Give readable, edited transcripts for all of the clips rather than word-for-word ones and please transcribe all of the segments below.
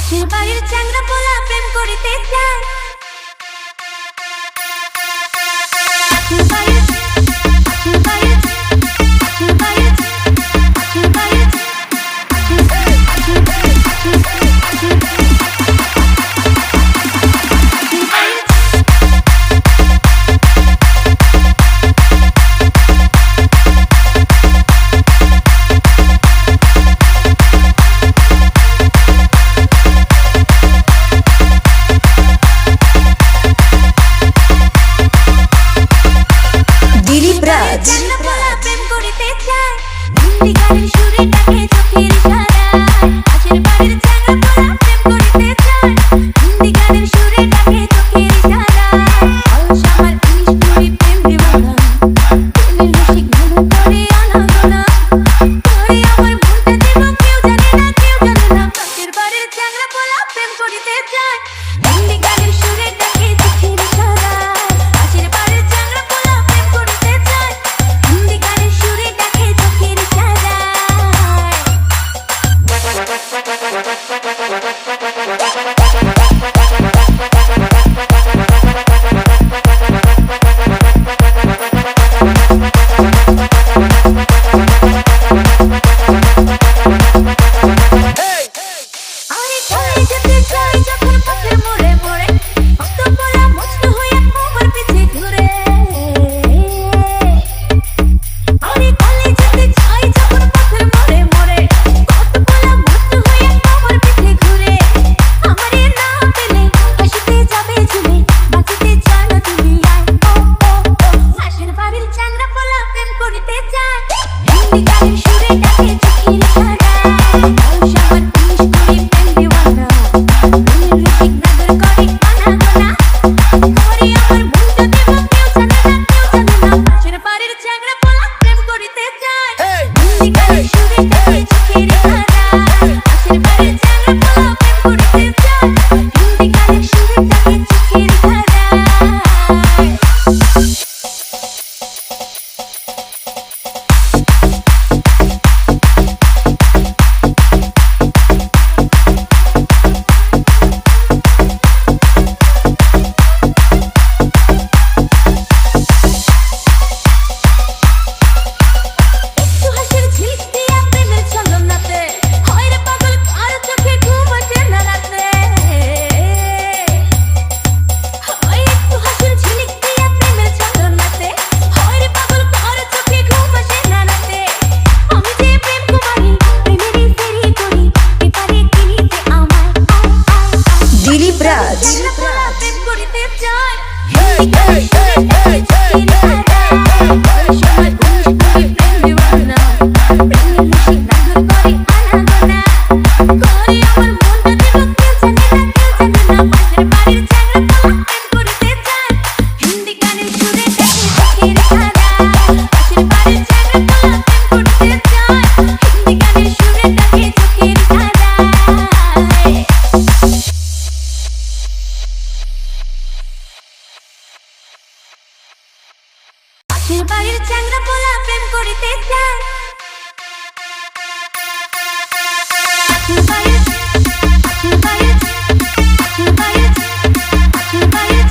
পাশের বাড়ির চ্যাংড়া পোলা প্রেম করিতে চায়। পাশের বাড়ির পাশের বাড়ির পাশের বাড়ির পাশের বাড়ির পাশের বাড়ির পাশের বাড়ির পাশের বাড়ির চ্যাংড়া পোলা প্রেম করিতে চায়। পাশের বাড়ির পাশের বাড়ির পাশের বাড়ির পাশের বাড়ির পাশের বাড়ির পাশের বাড়ির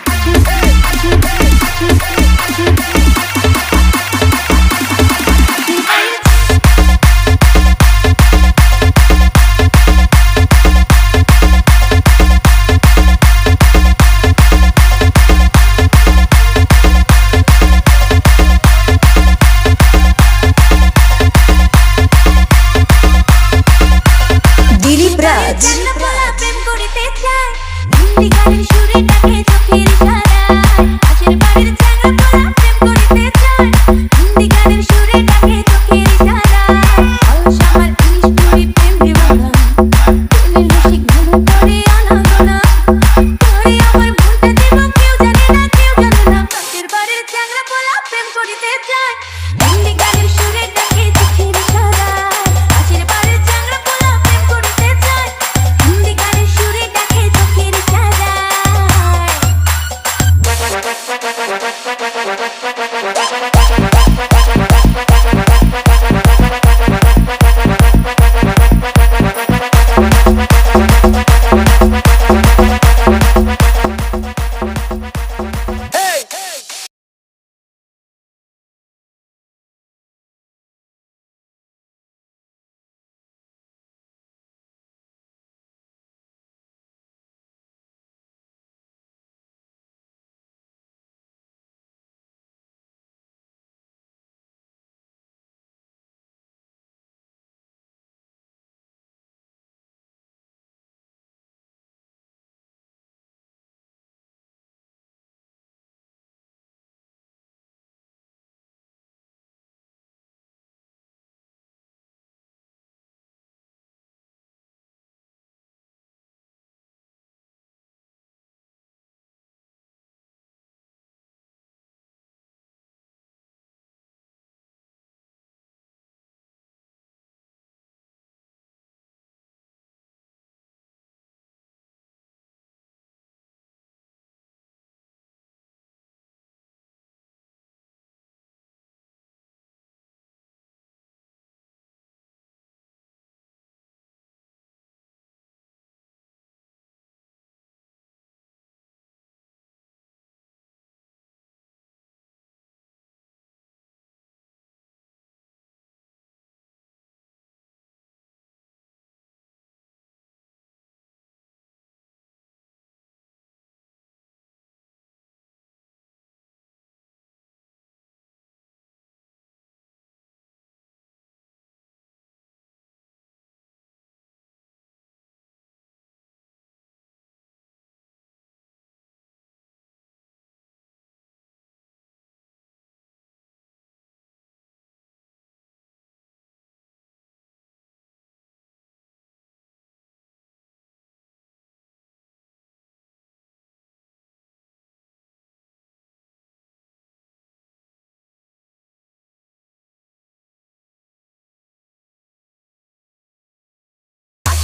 পাশের বাড়ির পাশের বাড়ির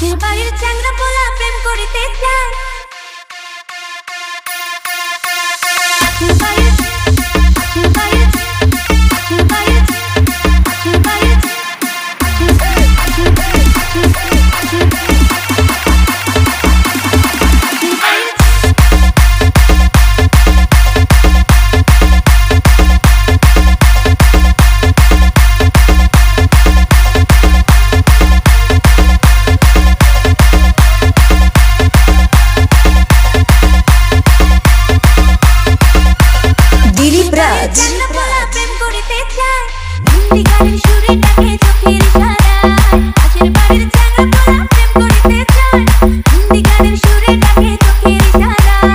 পাশের বাড়ির চ্যাংড়া পোলা প্রেম করিতে চায়। পাশের বাড়ির পাশের বাড়ির পাশের বাড়ির পাশের বাড়ির পাশের বাড়ির পাশের বাড়ির পাশের বাড়ির প্রেম করিতে চায়। হিন্দি গানের সুরে ডাকে চোখের ইশারায়। পাশের বাড়ির চ্যাংড়া পোলা প্রেম করিতে চায়। হিন্দি গানের সুরে ডাকে চোখের ইশারায়।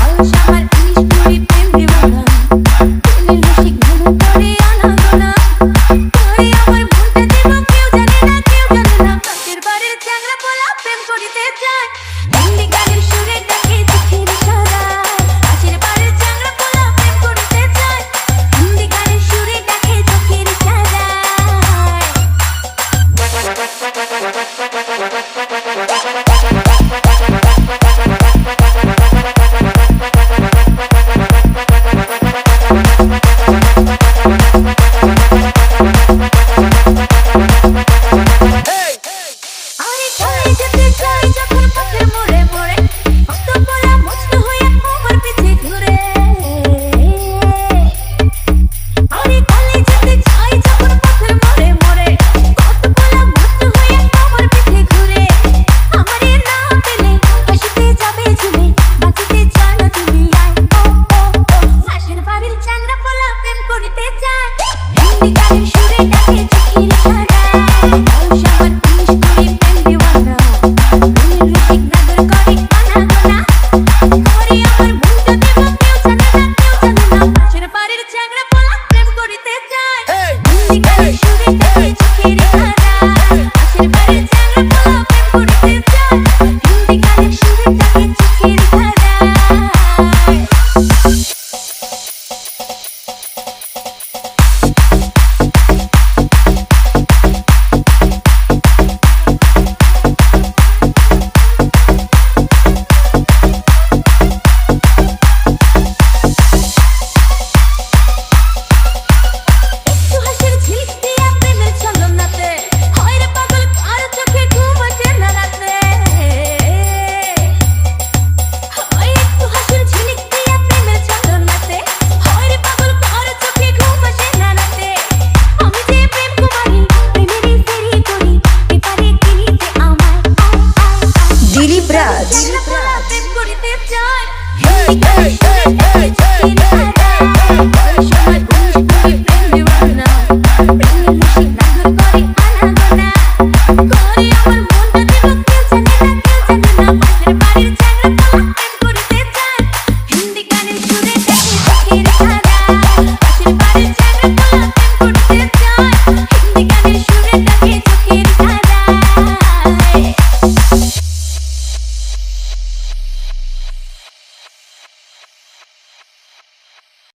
অলস আমার নিষ্ঠুরী প্রেম বিবরণ, প্রেমের রসিক মনে করে আনাগোনা। তোরে আমার মনটা দেব কেউ জানে না, কেউ জানে না। পাশের বাড়ির চ্যাংড়া পোলা প্রেম করিতে চায়।